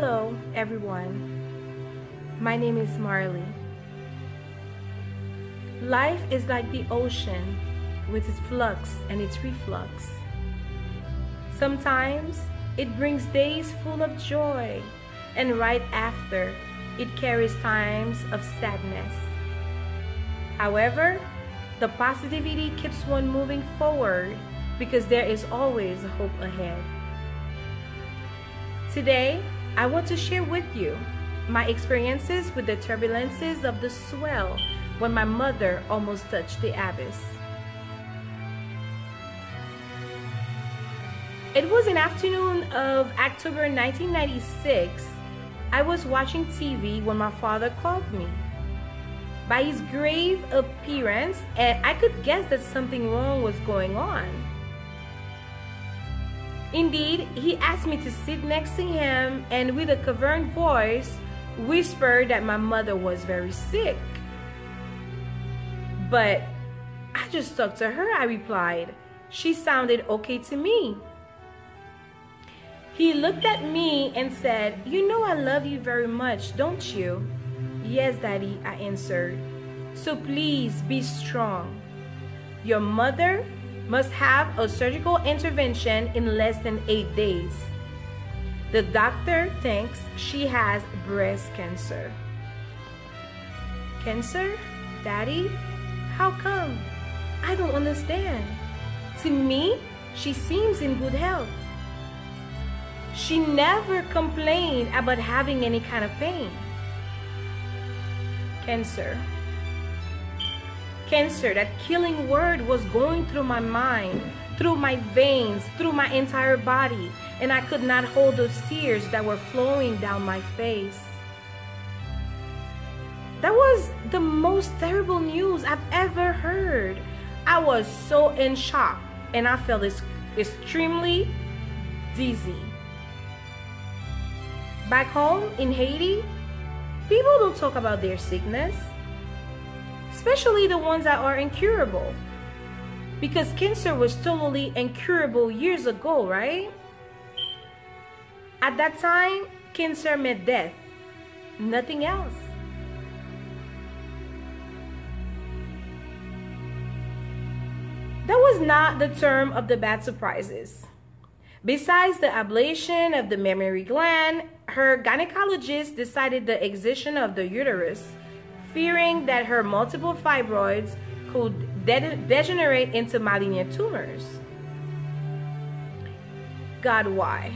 Hello, everyone. My name is Marley. Life is like the ocean with its flux and its reflux. Sometimes it brings days full of joy, and right after, it carries times of sadness. However, the positivity keeps one moving forward because there is always hope ahead. Today, I want to share with you my experiences with the turbulences of the swell when my mother almost touched the abyss. It was an afternoon of October 1996. I was watching TV when my father called me. By his grave appearance, I could guess that something wrong was going on. Indeed, he asked me to sit next to him and with a cavern voice whispered that my mother was very sick. But I just talked to her, I replied. She sounded okay to me. He looked at me and said, "You know I love you very much, don't you?" "Yes, Daddy," I answered. "So please be strong. Your mother must have a surgical intervention in less than 8 days. The doctor thinks she has breast cancer." "Cancer? Daddy? How come? I don't understand. To me, she seems in good health. She never complained about having any kind of pain." Cancer. Cancer, that killing word was going through my mind, through my veins, through my entire body, and I could not hold those tears that were flowing down my face. That was the most terrible news I've ever heard. I was so in shock, and I felt extremely dizzy. Back home in Haiti, people don't talk about their sickness, especially the ones that are incurable, because cancer was totally incurable years ago, right? At that time, cancer meant death, nothing else. That was not the term of the bad surprises. Besides the ablation of the mammary gland, her gynecologist decided the excision of the uterus, fearing that her multiple fibroids could degenerate into malignant tumors. "God, why?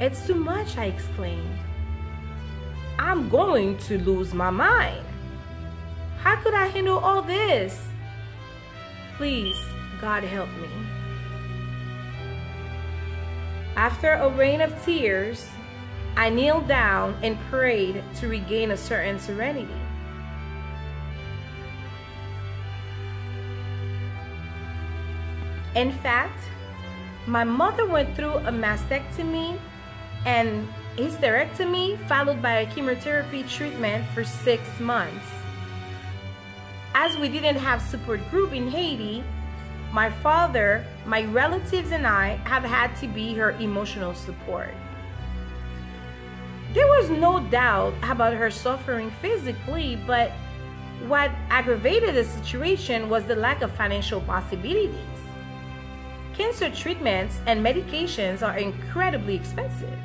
It's too much," I exclaimed. "I'm going to lose my mind. How could I handle all this? Please, God, help me." After a rain of tears, I kneeled down and prayed to regain a certain serenity. In fact, my mother went through a mastectomy and hysterectomy followed by a chemotherapy treatment for 6 months. As we didn't have support group in Haiti, my father, my relatives, and I have had to be her emotional support. There was no doubt about her suffering physically, but what aggravated the situation was the lack of financial possibilities. Cancer treatments and medications are incredibly expensive.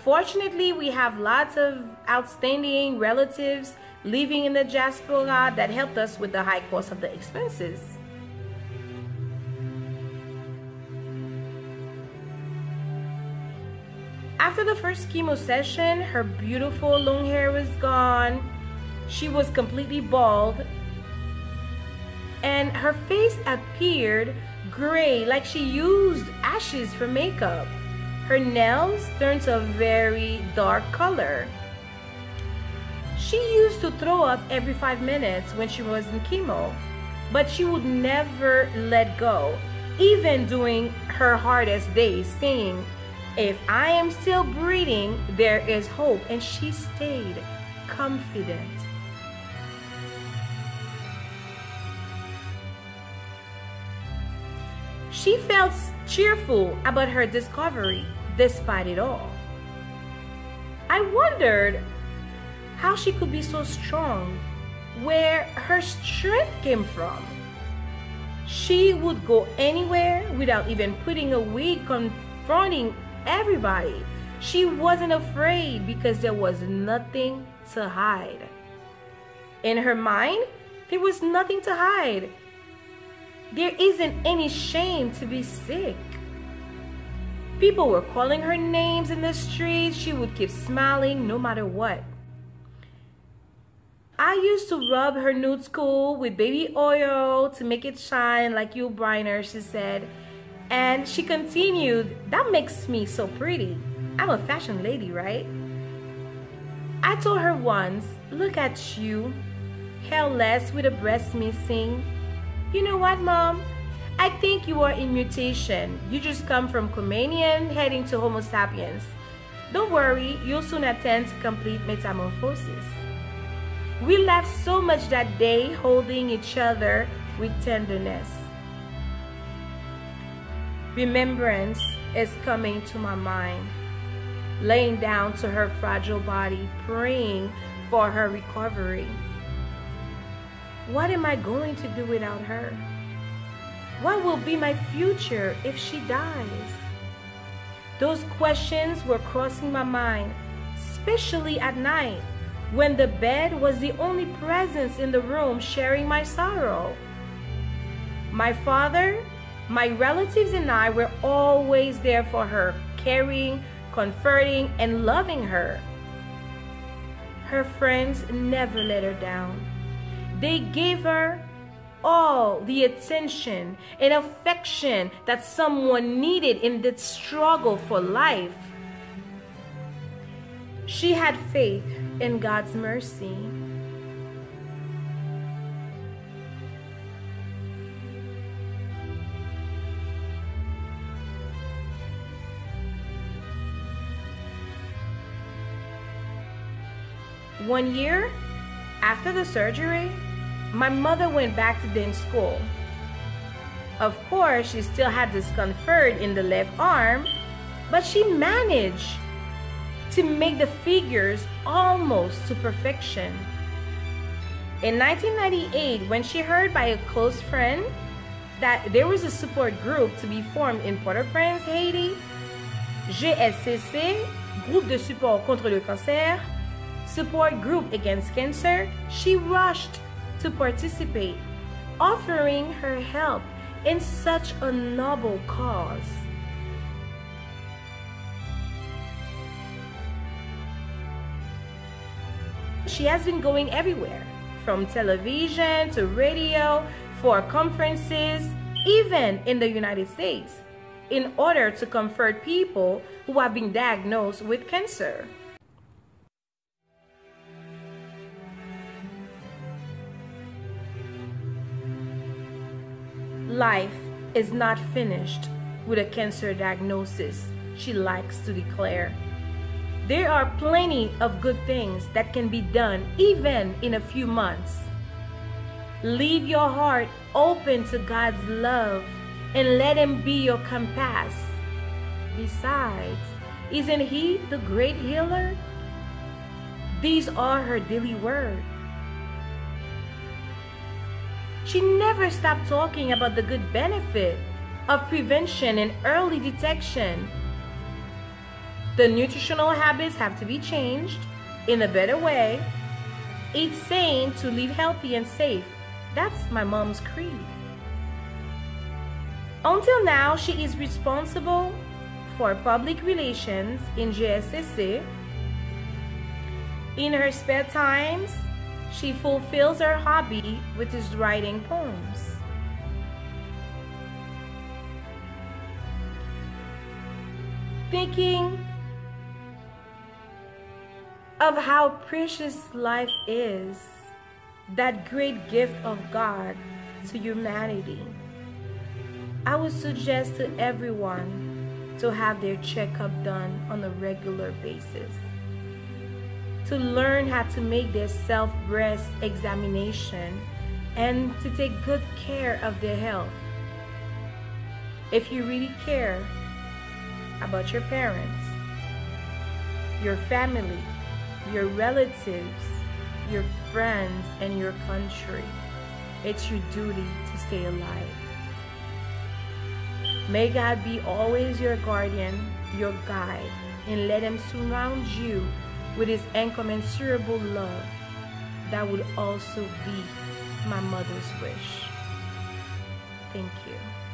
Fortunately, we have lots of outstanding relatives living in the diaspora that helped us with the high cost of the expenses. After the first chemo session, her beautiful long hair was gone. She was completely bald, and her face appeared gray, like she used ashes for makeup. Her nails turned to a very dark color. She used to throw up every 5 minutes when she was in chemo, but she would never let go, even during her hardest days, saying, "If I am still breathing, there is hope," and she stayed confident. She felt cheerful about her discovery despite it all. I wondered how she could be so strong, where her strength came from. She would go anywhere without even putting a wig, confronting everybody. She wasn't afraid because there was nothing to hide. In her mind, there was nothing to hide. There isn't any shame to be sick. People were calling her names in the streets. She would keep smiling no matter what. I used to rub her nude skull with baby oil to make it shine like you briner, she said. And she continued, that makes me so pretty. I'm a fashion lady, right? I told her once, look at you, hairless with a breast missing. You know what, Mom? I think you are in mutation. You just come from Comanian heading to Homo sapiens. Don't worry, you'll soon attain to complete metamorphosis. We laughed so much that day, holding each other with tenderness. Remembrance is coming to my mind, laying down to her fragile body, praying for her recovery. What am I going to do without her? What will be my future if she dies? Those questions were crossing my mind, especially at night, when the bed was the only presence in the room sharing my sorrow. My father, my relatives, and I were always there for her, caring, comforting, and loving her. Her friends never let her down. They gave her all the attention and affection that someone needed in that struggle for life. She had faith in God's mercy. One year after the surgery, my mother went back to dance school. Of course, she still had discomfort in the left arm, but she managed to make the figures almost to perfection. In 1998, when she heard by a close friend that there was a support group to be formed in Port-au-Prince, Haiti, GSCC, Groupe de Support contre le Cancer, Support Group Against Cancer, she rushed to participate, offering her help in such a noble cause. She has been going everywhere, from television to radio, for conferences, even in the United States, in order to comfort people who have been diagnosed with cancer. Life is not finished with a cancer diagnosis, she likes to declare. There are plenty of good things that can be done even in a few months. Leave your heart open to God's love and let Him be your compass. Besides, isn't He the great healer? These are her daily words. She never stopped talking about the good benefit of prevention and early detection. The nutritional habits have to be changed in a better way. Eat sane to live healthy and safe. That's my mom's creed. Until now, she is responsible for public relations in GSCC. In her spare times, she fulfills her hobby, which is writing poems. Thinking of how precious life is, that great gift of God to humanity, I would suggest to everyone to have their checkup done on a regular basis, to learn how to make their self-breast examination and to take good care of their health. If you really care about your parents. your family, your relatives, your friends, and your country. It's your duty to stay alive. May God be always your guardian, your guide, and let Him surround you with His incommensurable love. That would also be my mother's wish. Thank you.